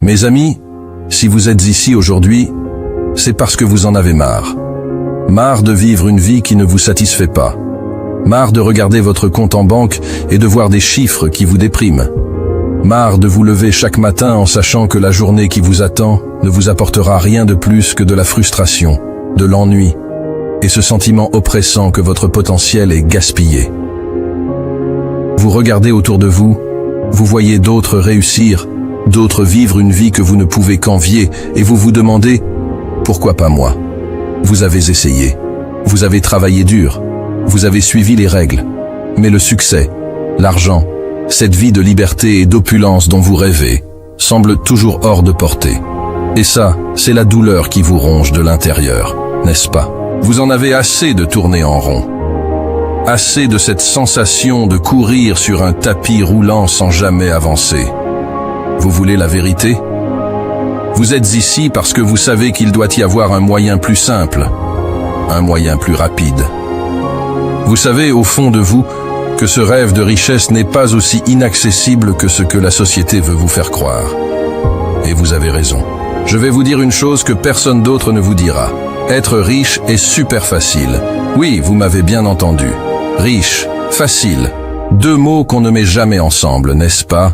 Mes amis, si vous êtes ici aujourd'hui, c'est parce que vous en avez marre. Marre de vivre une vie qui ne vous satisfait pas. Marre de regarder votre compte en banque et de voir des chiffres qui vous dépriment. Marre de vous lever chaque matin en sachant que la journée qui vous attend ne vous apportera rien de plus que de la frustration, de l'ennui et ce sentiment oppressant que votre potentiel est gaspillé. Vous regardez autour de vous, vous voyez d'autres réussir, d'autres vivre une vie que vous ne pouvez qu'envier et vous vous demandez « Pourquoi pas moi ?» Vous avez essayé, vous avez travaillé dur, vous avez suivi les règles, mais le succès, l'argent, cette vie de liberté et d'opulence dont vous rêvez, semble toujours hors de portée. Et ça, c'est la douleur qui vous ronge de l'intérieur, n'est-ce pas? Vous en avez assez de tourner en rond. Assez de cette sensation de courir sur un tapis roulant sans jamais avancer. Vous voulez la vérité? Vous êtes ici parce que vous savez qu'il doit y avoir un moyen plus simple, un moyen plus rapide. Vous savez au fond de vous que ce rêve de richesse n'est pas aussi inaccessible que ce que la société veut vous faire croire. Et vous avez raison. Je vais vous dire une chose que personne d'autre ne vous dira. Être riche est super facile. Oui, vous m'avez bien entendu. Riche, facile. Deux mots qu'on ne met jamais ensemble, n'est-ce pas?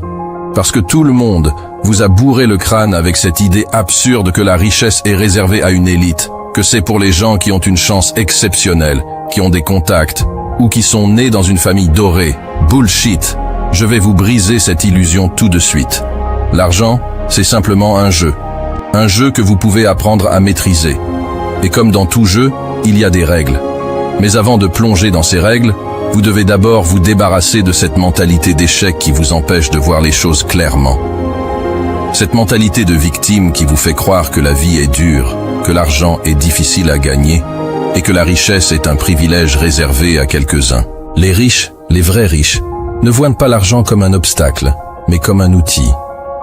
Parce que tout le monde vous a bourré le crâne avec cette idée absurde que la richesse est réservée à une élite, que c'est pour les gens qui ont une chance exceptionnelle, qui ont des contacts, ou qui sont nés dans une famille dorée. Bullshit. Je vais vous briser cette illusion tout de suite. L'argent, c'est simplement un jeu. Un jeu que vous pouvez apprendre à maîtriser. Et comme dans tout jeu, il y a des règles. Mais avant de plonger dans ces règles, vous devez d'abord vous débarrasser de cette mentalité d'échec qui vous empêche de voir les choses clairement. Cette mentalité de victime qui vous fait croire que la vie est dure, que l'argent est difficile à gagner et que la richesse est un privilège réservé à quelques-uns. Les riches, les vrais riches, ne voient pas l'argent comme un obstacle, mais comme un outil,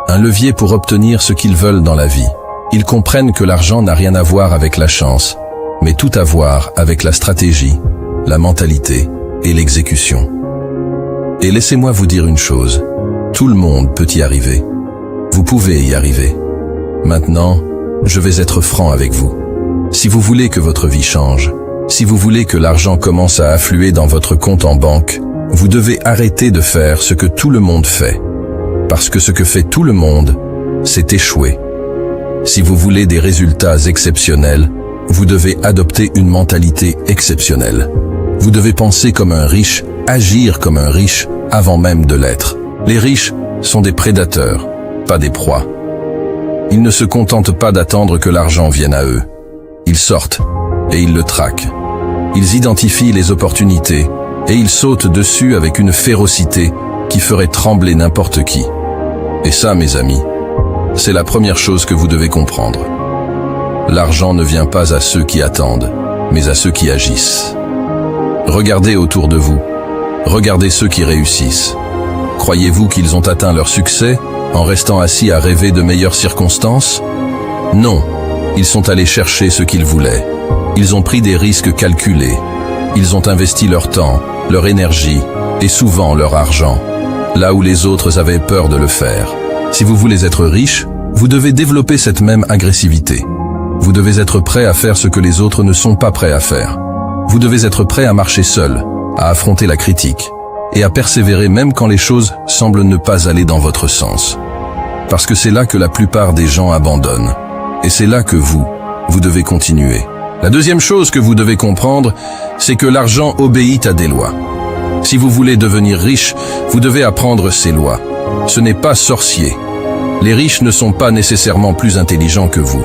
un levier pour obtenir ce qu'ils veulent dans la vie. Ils comprennent que l'argent n'a rien à voir avec la chance, mais tout à voir avec la stratégie, la mentalité et l'exécution. Et laissez-moi vous dire une chose, tout le monde peut y arriver. Vous pouvez y arriver. Maintenant, je vais être franc avec vous. Si vous voulez que votre vie change, si vous voulez que l'argent commence à affluer dans votre compte en banque, vous devez arrêter de faire ce que tout le monde fait. Parce que ce que fait tout le monde, c'est échouer. Si vous voulez des résultats exceptionnels, vous devez adopter une mentalité exceptionnelle. Vous devez penser comme un riche, agir comme un riche, avant même de l'être. Les riches sont des prédateurs, pas des proies. Ils ne se contentent pas d'attendre que l'argent vienne à eux. Ils sortent et ils le traquent. Ils identifient les opportunités et ils sautent dessus avec une férocité qui ferait trembler n'importe qui. Et ça, mes amis, c'est la première chose que vous devez comprendre. L'argent ne vient pas à ceux qui attendent, mais à ceux qui agissent. Regardez autour de vous. Regardez ceux qui réussissent. Croyez-vous qu'ils ont atteint leur succès en restant assis à rêver de meilleures circonstances? Non, ils sont allés chercher ce qu'ils voulaient. Ils ont pris des risques calculés. Ils ont investi leur temps, leur énergie et souvent leur argent, là où les autres avaient peur de le faire. Si vous voulez être riche, vous devez développer cette même agressivité. Vous devez être prêt à faire ce que les autres ne sont pas prêts à faire. Vous devez être prêt à marcher seul, à affronter la critique, et à persévérer même quand les choses semblent ne pas aller dans votre sens. Parce que c'est là que la plupart des gens abandonnent. Et c'est là que vous devez continuer. La deuxième chose que vous devez comprendre, c'est que l'argent obéit à des lois. Si vous voulez devenir riche, vous devez apprendre ces lois. Ce n'est pas sorcier. Les riches ne sont pas nécessairement plus intelligents que vous.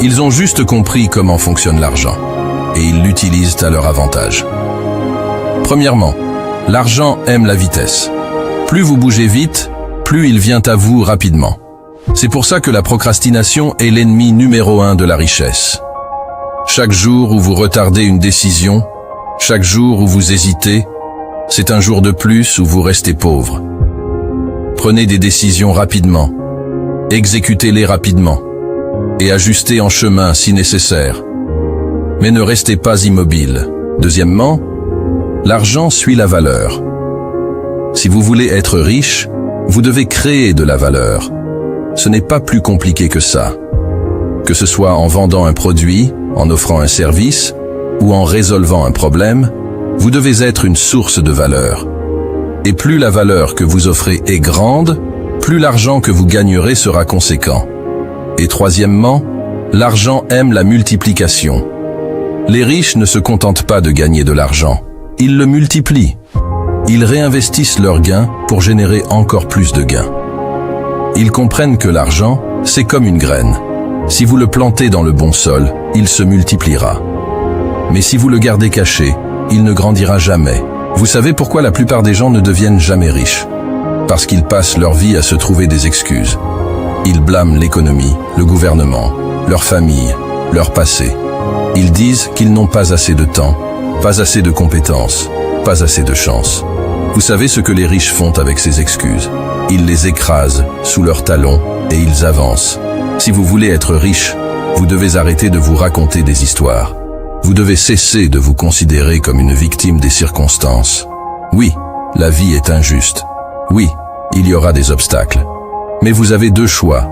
Ils ont juste compris comment fonctionne l'argent, et ils l'utilisent à leur avantage. Premièrement, l'argent aime la vitesse. Plus vous bougez vite, plus il vient à vous rapidement. C'est pour ça que la procrastination est l'ennemi numéro 1 de la richesse. Chaque jour où vous retardez une décision, chaque jour où vous hésitez, c'est un jour de plus où vous restez pauvre. Prenez des décisions rapidement, exécutez-les rapidement, et ajustez en chemin si nécessaire. Mais ne restez pas immobile. Deuxièmement, l'argent suit la valeur. Si vous voulez être riche, vous devez créer de la valeur. ce n'est pas plus compliqué que ça. Que ce soit en vendant un produit, en offrant un service, ou en résolvant un problème, vous devez être une source de valeur. Et plus la valeur que vous offrez est grande, plus l'argent que vous gagnerez sera conséquent. Et troisièmement, l'argent aime la multiplication. Les riches ne se contentent pas de gagner de l'argent, ils le multiplient. Ils réinvestissent leurs gains pour générer encore plus de gains. Ils comprennent que l'argent, c'est comme une graine. Si vous le plantez dans le bon sol, il se multipliera. Mais si vous le gardez caché, il ne grandira jamais. Vous savez pourquoi la plupart des gens ne deviennent jamais riches? Parce qu'ils passent leur vie à se trouver des excuses. Ils blâment l'économie, le gouvernement, leur famille, leur passé. Ils disent qu'ils n'ont pas assez de temps, pas assez de compétences, pas assez de chance. Vous savez ce que les riches font avec ces excuses? Ils les écrasent sous leurs talons et ils avancent. Si vous voulez être riche, vous devez arrêter de vous raconter des histoires. Vous devez cesser de vous considérer comme une victime des circonstances. Oui, la vie est injuste. Oui, il y aura des obstacles. Mais vous avez deux choix.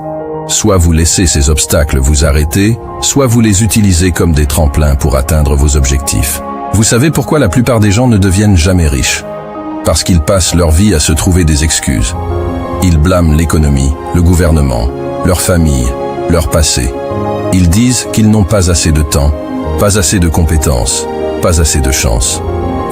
Soit vous laissez ces obstacles vous arrêter, soit vous les utilisez comme des tremplins pour atteindre vos objectifs. Vous savez pourquoi la plupart des gens ne deviennent jamais riches? Parce qu'ils passent leur vie à se trouver des excuses. Ils blâment l'économie, le gouvernement, leur famille, leur passé. Ils disent qu'ils n'ont pas assez de temps, pas assez de compétences, pas assez de chance.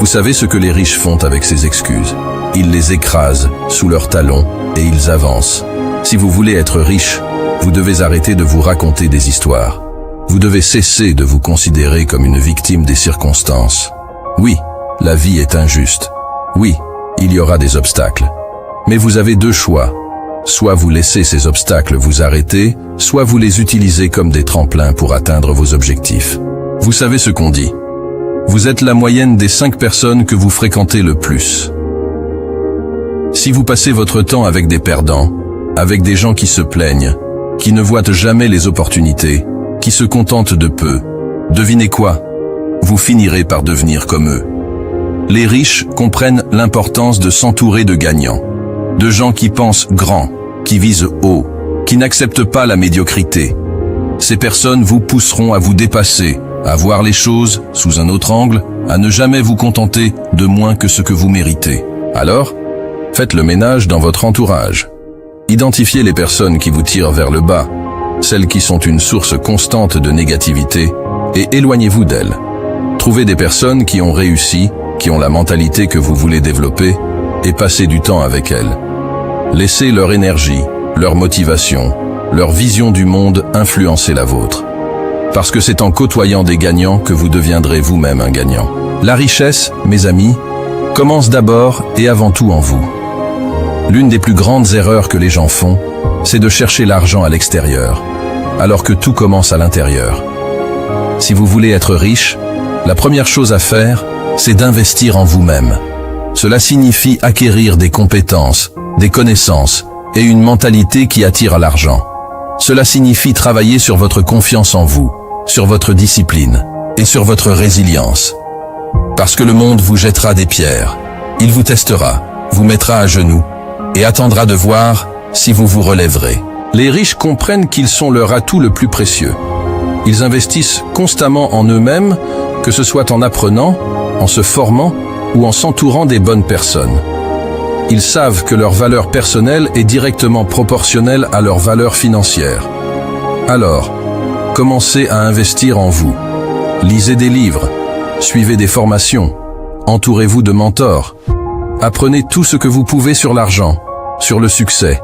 Vous savez ce que les riches font avec ces excuses? Ils les écrasent sous leurs talons et ils avancent. Si vous voulez être riche, vous devez arrêter de vous raconter des histoires. Vous devez cesser de vous considérer comme une victime des circonstances. Oui, la vie est injuste. Oui, il y aura des obstacles. Mais vous avez deux choix. Soit vous laissez ces obstacles vous arrêter, soit vous les utilisez comme des tremplins pour atteindre vos objectifs. Vous savez ce qu'on dit. Vous êtes la moyenne des 5 personnes que vous fréquentez le plus. Si vous passez votre temps avec des perdants, avec des gens qui se plaignent, qui ne voient jamais les opportunités, qui se contentent de peu, devinez quoi? Vous finirez par devenir comme eux. Les riches comprennent l'importance de s'entourer de gagnants, de gens qui pensent grand, qui visent haut, qui n'acceptent pas la médiocrité. Ces personnes vous pousseront à vous dépasser, à voir les choses sous un autre angle, à ne jamais vous contenter de moins que ce que vous méritez. Alors, faites le ménage dans votre entourage. Identifiez les personnes qui vous tirent vers le bas, celles qui sont une source constante de négativité, et éloignez-vous d'elles. Trouvez des personnes qui ont réussi, qui ont la mentalité que vous voulez développer, et passez du temps avec elles. Laissez leur énergie, leur motivation, leur vision du monde influencer la vôtre. Parce que c'est en côtoyant des gagnants que vous deviendrez vous-même un gagnant. La richesse, mes amis, commence d'abord et avant tout en vous. L'une des plus grandes erreurs que les gens font, c'est de chercher l'argent à l'extérieur, alors que tout commence à l'intérieur. Si vous voulez être riche, la première chose à faire, c'est d'investir en vous-même. Cela signifie acquérir des compétences, des connaissances et une mentalité qui attire à l'argent. Cela signifie travailler sur votre confiance en vous, sur votre discipline et sur votre résilience. Parce que le monde vous jettera des pierres, il vous testera, vous mettra à genoux et attendra de voir si vous vous relèverez. Les riches comprennent qu'ils sont leur atout le plus précieux. Ils investissent constamment en eux-mêmes, que ce soit en apprenant, en se formant ou en s'entourant des bonnes personnes. Ils savent que leur valeur personnelle est directement proportionnelle à leur valeur financière. Alors, commencez à investir en vous. Lisez des livres, suivez des formations, entourez-vous de mentors. Apprenez tout ce que vous pouvez sur l'argent, sur le succès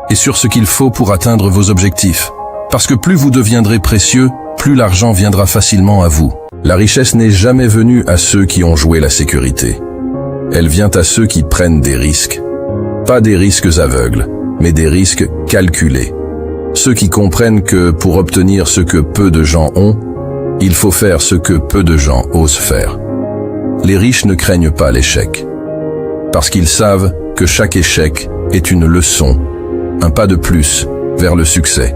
et sur ce qu'il faut pour atteindre vos objectifs. Parce que plus vous deviendrez précieux, plus l'argent viendra facilement à vous. La richesse n'est jamais venue à ceux qui ont joué la sécurité. Elle vient à ceux qui prennent des risques. Pas des risques aveugles, mais des risques calculés. Ceux qui comprennent que pour obtenir ce que peu de gens ont, il faut faire ce que peu de gens osent faire. Les riches ne craignent pas l'échec. Parce qu'ils savent que chaque échec est une leçon, un pas de plus vers le succès.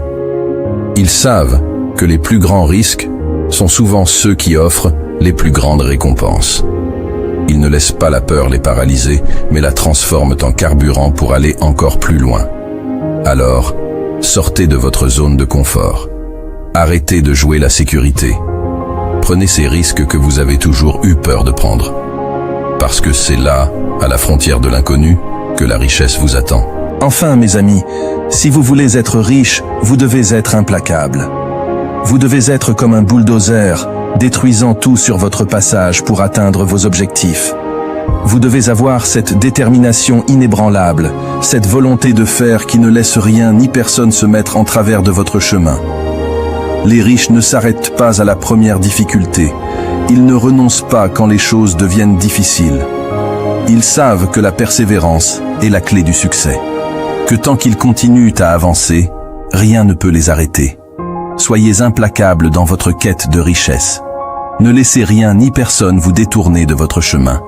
Ils savent que les plus grands risques sont souvent ceux qui offrent les plus grandes récompenses. Ils ne laissent pas la peur les paralyser, mais la transforment en carburant pour aller encore plus loin. Alors, Sortez de votre zone de confort. Arrêtez de jouer la sécurité. Prenez ces risques que vous avez toujours eu peur de prendre. Parce que c'est là, à la frontière de l'inconnu, que la richesse vous attend. Enfin, mes amis, si vous voulez être riche, vous devez être implacable. Vous devez être comme un bulldozer, détruisant tout sur votre passage pour atteindre vos objectifs. Vous devez avoir cette détermination inébranlable, cette volonté de faire qui ne laisse rien ni personne se mettre en travers de votre chemin. Les riches ne s'arrêtent pas à la première difficulté. Ils ne renoncent pas quand les choses deviennent difficiles. Ils savent que la persévérance est la clé du succès. Que tant qu'ils continuent à avancer, rien ne peut les arrêter. Soyez implacables dans votre quête de richesse. Ne laissez rien ni personne vous détourner de votre chemin.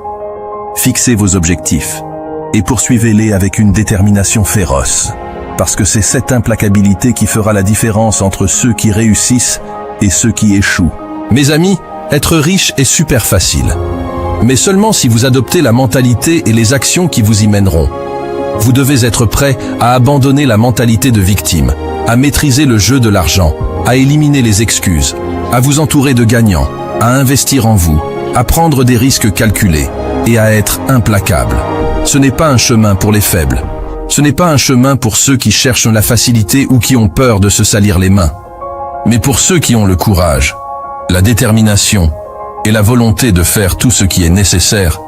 Fixez vos objectifs et poursuivez-les avec une détermination féroce. Parce que c'est cette implacabilité qui fera la différence entre ceux qui réussissent et ceux qui échouent. Mes amis, être riche est super facile. Mais seulement si vous adoptez la mentalité et les actions qui vous y mèneront. Vous devez être prêt à abandonner la mentalité de victime, à maîtriser le jeu de l'argent, à éliminer les excuses, à vous entourer de gagnants, à investir en vous, à prendre des risques calculés et à être implacable. Ce n'est pas un chemin pour les faibles. Ce n'est pas un chemin pour ceux qui cherchent la facilité ou qui ont peur de se salir les mains. Mais pour ceux qui ont le courage, la détermination et la volonté de faire tout ce qui est nécessaire,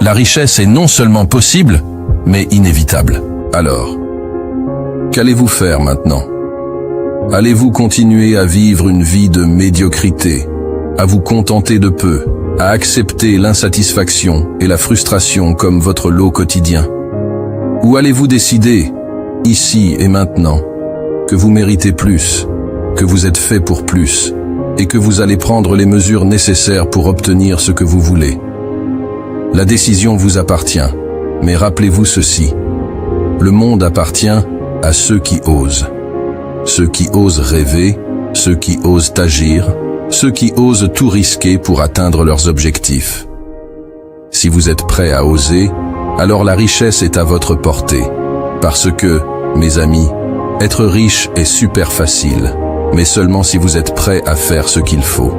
la richesse est non seulement possible, mais inévitable. Alors, qu'allez-vous faire maintenant? Allez-vous continuer à vivre une vie de médiocrité, à vous contenter de peu, à accepter l'insatisfaction et la frustration comme votre lot quotidien? Ou allez-vous décider, ici et maintenant, que vous méritez plus, que vous êtes fait pour plus, et que vous allez prendre les mesures nécessaires pour obtenir ce que vous voulez? La décision vous appartient, mais rappelez-vous ceci. Le monde appartient à ceux qui osent. Ceux qui osent rêver, ceux qui osent agir, ceux qui osent tout risquer pour atteindre leurs objectifs. Si vous êtes prêts à oser, alors la richesse est à votre portée. Parce que, mes amis, être riche est super facile, mais seulement si vous êtes prêts à faire ce qu'il faut.